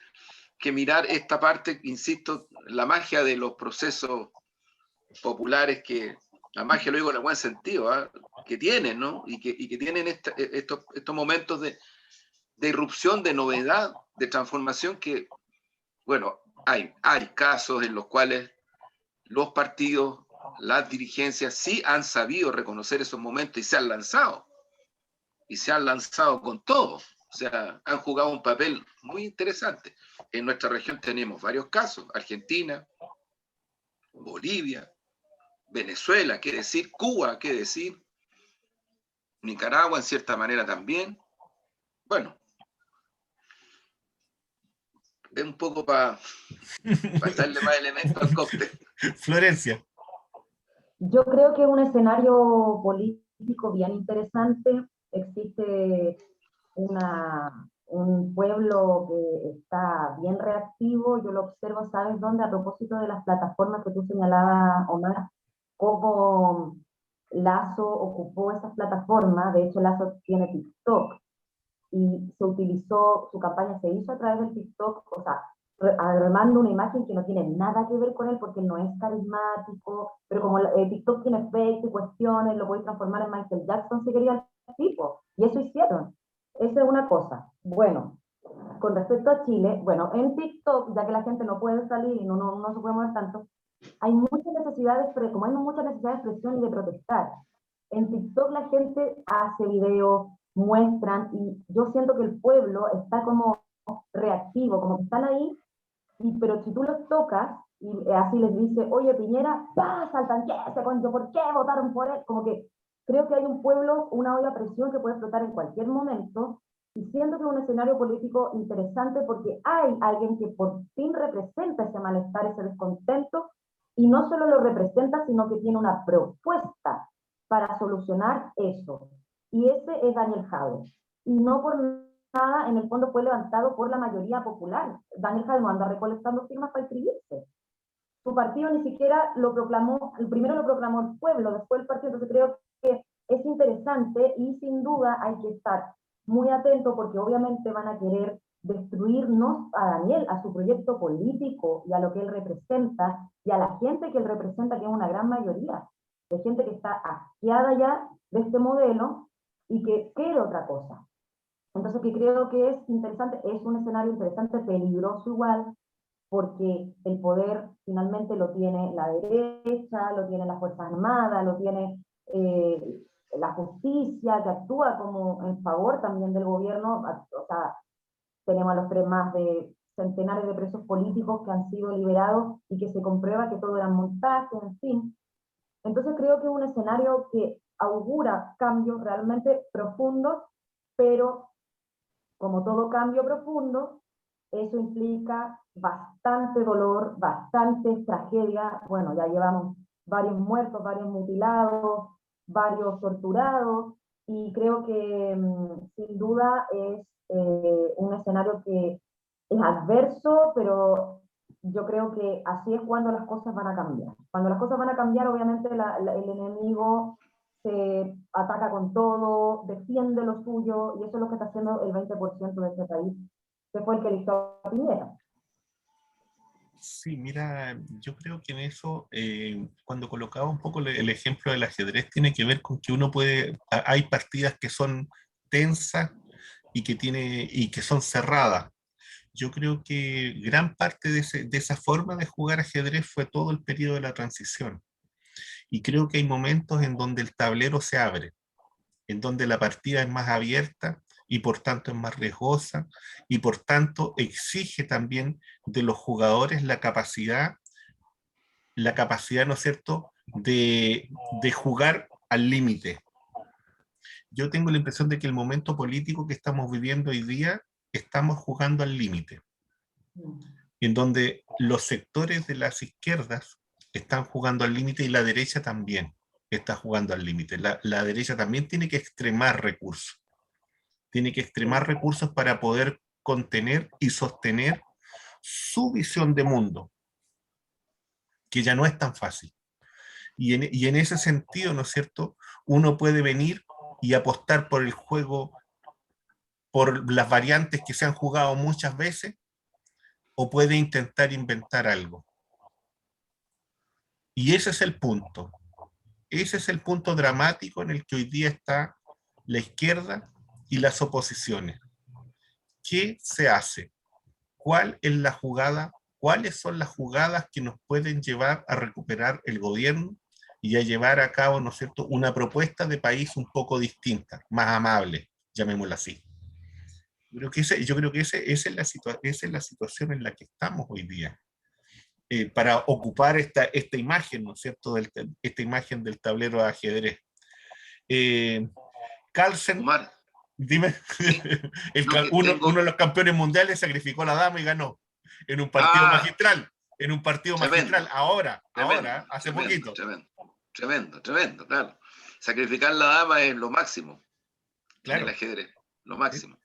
que mirar esta parte, insisto, la magia de los procesos populares, que la magia lo digo en el buen sentido, ¿eh? Que tienen, ¿no? Y que tienen estos momentos de irrupción, de novedad, de transformación que, bueno, hay casos en los cuales los partidos, las dirigencias sí han sabido reconocer esos momentos y se han lanzado. Y se han lanzado con todo. O sea, han jugado un papel muy interesante. En nuestra región tenemos varios casos. Argentina, Bolivia, Venezuela, qué decir, Cuba, qué decir, Nicaragua en cierta manera también. Bueno, es un poco para echarle más elementos al cóctel. Florencia. Yo creo que es un escenario político bien interesante. Existe un pueblo que está bien reactivo. Yo lo observo, ¿sabes dónde? A propósito de las plataformas que tú señalabas, Omar, cómo Lazo ocupó esas plataformas. De hecho, Lazo tiene TikTok y se utilizó, su campaña se hizo a través del TikTok, o sea, armando una imagen que no tiene nada que ver con él porque él no es carismático, pero como TikTok tiene efectos y cuestiones, lo puede transformar en Michael Jackson si quería el tipo, y eso hicieron. Esa es una cosa. Bueno, con respecto a Chile, bueno, en TikTok, ya que la gente no puede salir y no se puede mover tanto, hay muchas necesidades, pero como hay muchas necesidades de expresión y de protestar, en TikTok la gente hace videos, muestran, y yo siento que el pueblo está como reactivo, como que están ahí, pero si tú los tocas y así les dice, oye Piñera, ¡pah! Saltan, ¿qué ese concho? ¿Por qué votaron por él? Como que creo que hay un pueblo, una olla a presión que puede explotar en cualquier momento, y siento que es un escenario político interesante porque hay alguien que por fin representa ese malestar, ese descontento, y no solo lo representa, sino que tiene una propuesta para solucionar eso. Y ese es Daniel Jadwe. Y no por nada, en el fondo fue levantado por la mayoría popular. Daniel Jadwe no anda recolectando firmas para inscribirse. Su partido ni siquiera lo proclamó, el primero lo proclamó el pueblo, después el partido. Entonces creo que es interesante y sin duda hay que estar muy atento porque obviamente van a querer destruirnos a Daniel, a su proyecto político y a lo que él representa y a la gente que él representa, que es una gran mayoría de gente que está asqueada ya de este modelo y que quiere otra cosa. Entonces, que creo que es interesante, es un escenario interesante, peligroso igual, porque el poder finalmente lo tiene la derecha, lo tiene las Fuerzas Armadas, lo tiene la justicia, que actúa como en favor también del gobierno. O sea, tenemos a los tres más de centenares de presos políticos que han sido liberados y que se comprueba que todo eran montajes, en fin. Entonces creo que es un escenario que augura cambios realmente profundos, pero como todo cambio profundo, eso implica bastante dolor, bastante tragedia. Bueno, ya llevamos varios muertos, varios mutilados, varios torturados, y creo que sin duda es un escenario que es adverso, pero yo creo que así es cuando las cosas van a cambiar. Cuando las cosas van a cambiar, obviamente el enemigo se ataca con todo, defiende lo suyo, y eso es lo que está haciendo el 20% de este país, que fue el que eligió a Piñera. Sí, mira, yo creo que en eso, cuando colocaba un poco el ejemplo del ajedrez, tiene que ver con que uno puede, hay partidas que son tensas y que son cerradas. Yo creo que gran parte de esa forma de jugar ajedrez fue todo el periodo de la transición. Y creo que hay momentos en donde el tablero se abre, en donde la partida es más abierta y por tanto es más riesgosa y por tanto exige también de los jugadores la capacidad, ¿no es cierto?, de jugar al límite. Yo tengo la impresión de que el momento político que estamos viviendo hoy día, estamos jugando al límite, en donde los sectores de las izquierdas están jugando al límite y la derecha también está jugando al límite. La derecha también tiene que extremar recursos. tiene que extremar recursos para poder contener y sostener su visión de mundo, que ya no es tan fácil. Y en ese sentido, ¿no es cierto?, uno puede venir y apostar por el juego, por las variantes que se han jugado muchas veces, o puede intentar inventar algo. Y ese es el punto. Ese es el punto dramático en el que hoy día está la izquierda y las oposiciones. ¿Qué se hace? ¿Cuál es la jugada? ¿Cuáles son las jugadas que nos pueden llevar a recuperar el gobierno y a llevar a cabo, ¿no es cierto?, una propuesta de país un poco distinta, más amable, llamémosla así? Yo creo que esa es la situación en la que estamos hoy día. Para ocupar esta imagen, ¿no es cierto?, esta imagen del tablero de ajedrez. Carlsen, Omar, dime, sí, lo que uno de tengo, los campeones mundiales sacrificó a la dama y ganó en un partido magistral, tremendo, ahora, tremendo, hace tremendo, poquito. tremendo, tremendo, tremendo, claro. Sacrificar la dama es lo máximo en el Claro. ajedrez, lo ¿Sí? máximo.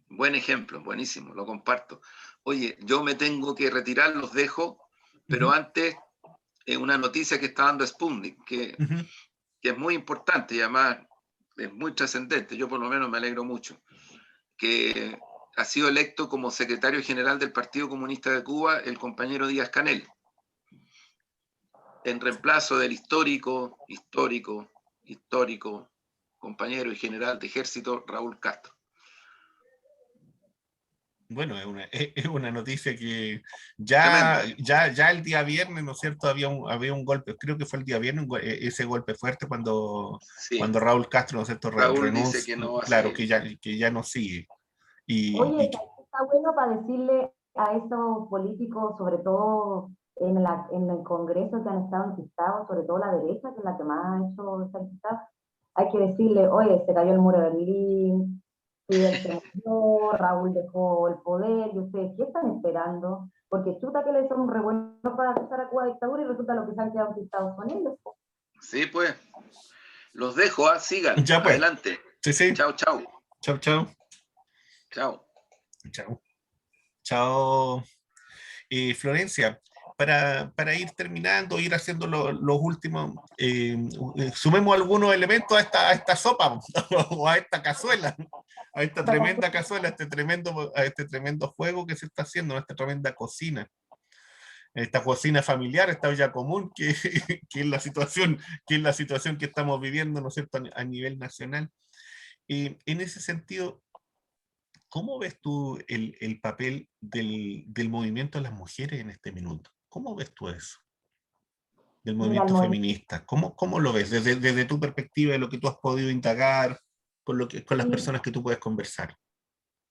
Buen ejemplo, buenísimo, lo comparto. Oye, yo me tengo que retirar, los dejo, pero Uh-huh, antes una noticia que está dando Sputnik, uh-huh. que es muy importante y además es muy trascendente, yo por lo menos me alegro mucho, que ha sido electo como secretario general del Partido Comunista de Cuba el compañero Díaz-Canel, en reemplazo del histórico compañero y general de ejército Raúl Castro. Bueno, es una noticia que Tremendo. ya el día viernes, ¿no es cierto?, había un golpe, creo que fue el día viernes, ese golpe fuerte Sí, cuando Raúl Castro, ¿no es cierto?, Raúl dice renuncia, que no va a claro, seguir. que ya no sigue. Y, Oye, y está bueno para decirle a esos políticos, sobre todo en el Congreso, que han estado enquistados, sobre todo la derecha, que es la que más ha hecho esta enquistada, hay que decirle, oye, se cayó el muro de Berlín, Fidel se murió, Raúl dejó el poder, y ustedes, ¿qué están esperando? Porque chuta que le son un revuelo para acusar a Cuba de dictadura y resulta lo que se han quedado enquistados con ellos. Sí, pues, los dejo, sigan, ya pues, adelante. sí, sí, Chao, chao, chao, chao, chao. chao, chao. Florencia, para ir terminando, ir haciendo los últimos, sumemos algunos elementos a esta sopa o a esta cazuela, a esta tremenda cazuela, a este tremendo juego que se está haciendo, a esta tremenda cocina, esta cocina familiar, esta olla común que es la situación que estamos viviendo, ¿no es cierto?, a nivel nacional. En ese sentido, ¿cómo ves tú el papel del movimiento de las mujeres en este minuto? ¿Cómo ves tú eso? Del Mira, el movimiento movimiento, feminista. ¿Cómo lo ves? Desde tu perspectiva, de lo que tú has podido indagar, con las sí, personas que tú puedes conversar.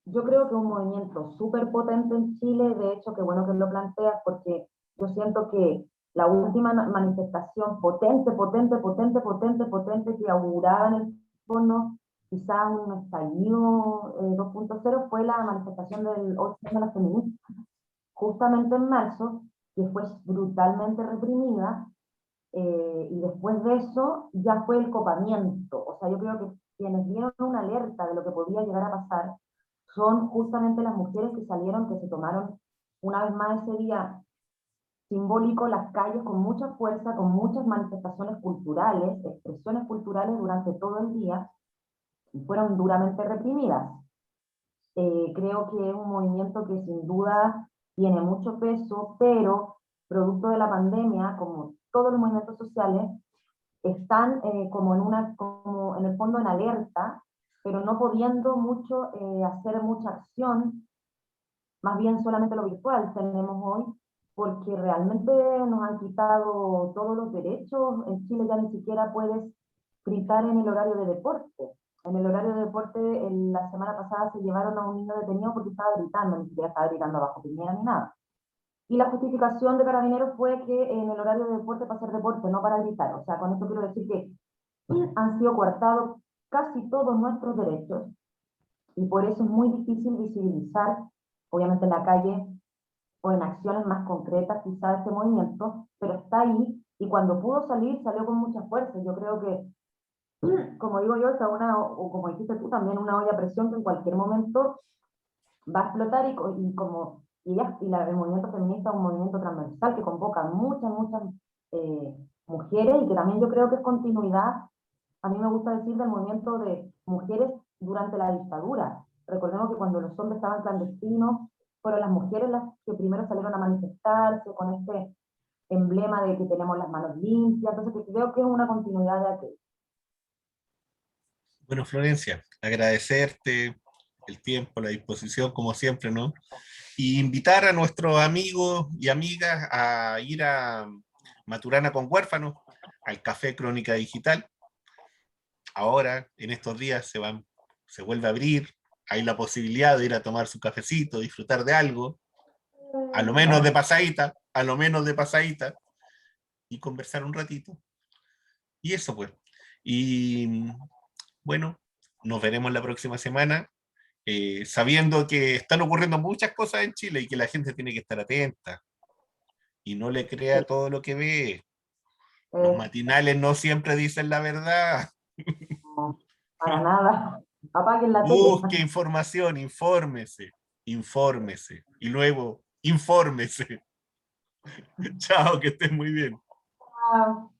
yo creo que es un movimiento súper potente en Chile, de hecho, qué bueno que lo planteas, porque yo siento que la última manifestación potente, que auguraba en el fondo quizá un estallido 2.0 fue la manifestación del 8 de la feminista, justamente en marzo, que fue brutalmente reprimida, y después de eso ya fue el copamiento. O sea, yo creo que quienes dieron una alerta de lo que podía llegar a pasar son justamente las mujeres que salieron, que se tomaron una vez más ese día simbólico las calles con mucha fuerza, con muchas manifestaciones culturales, expresiones culturales durante todo el día, y fueron duramente reprimidas. Creo que es un movimiento que sin duda tiene mucho peso, pero producto de la pandemia, como todos los movimientos sociales, están como en el fondo en alerta, pero no pudiendo mucho hacer mucha acción, más bien solamente lo virtual tenemos hoy, porque realmente nos han quitado todos los derechos. En Chile ya ni siquiera puedes gritar en el horario de deporte. En el horario de deporte, la semana pasada se llevaron a un niño detenido porque estaba gritando, ni siquiera estaba gritando bajo piñera ni nada. Y la justificación de Carabineros fue que en el horario de deporte para hacer deporte, no para gritar. O sea, con esto quiero decir que han sido coartados casi todos nuestros derechos y por eso es muy difícil visibilizar, obviamente en la calle o en acciones más concretas quizá este movimiento, pero está ahí y cuando pudo salir salió con mucha fuerza. Yo creo que como digo yo, esa una, o como dijiste tú, también una olla a presión que en cualquier momento va a explotar el movimiento feminista es un movimiento transversal que convoca a muchas mujeres y que también yo creo que es continuidad, a mí me gusta decir, del movimiento de mujeres durante la dictadura. Recordemos que cuando los hombres estaban clandestinos, fueron las mujeres las que primero salieron a manifestarse con este emblema de que tenemos las manos limpias, entonces creo que es una continuidad de aquello. Bueno, Florencia, agradecerte el tiempo, la disposición, como siempre, ¿no? Y invitar a nuestros amigos y amigas a ir a Maturana con Huérfanos, al Café Crónica Digital. Ahora, en estos días, se vuelve a abrir, hay la posibilidad de ir a tomar su cafecito, disfrutar de algo, a lo menos de pasadita, a lo menos de pasadita, y conversar un ratito. Y eso pues. Y bueno, nos veremos la próxima semana, sabiendo que están ocurriendo muchas cosas en Chile y que la gente tiene que estar atenta y no le crea todo lo que ve. Los matinales no siempre dicen la verdad. No, para nada. Apaguen la tele. Busque información, infórmese, infórmese y luego infórmese. Chao, que estés muy bien. Chao.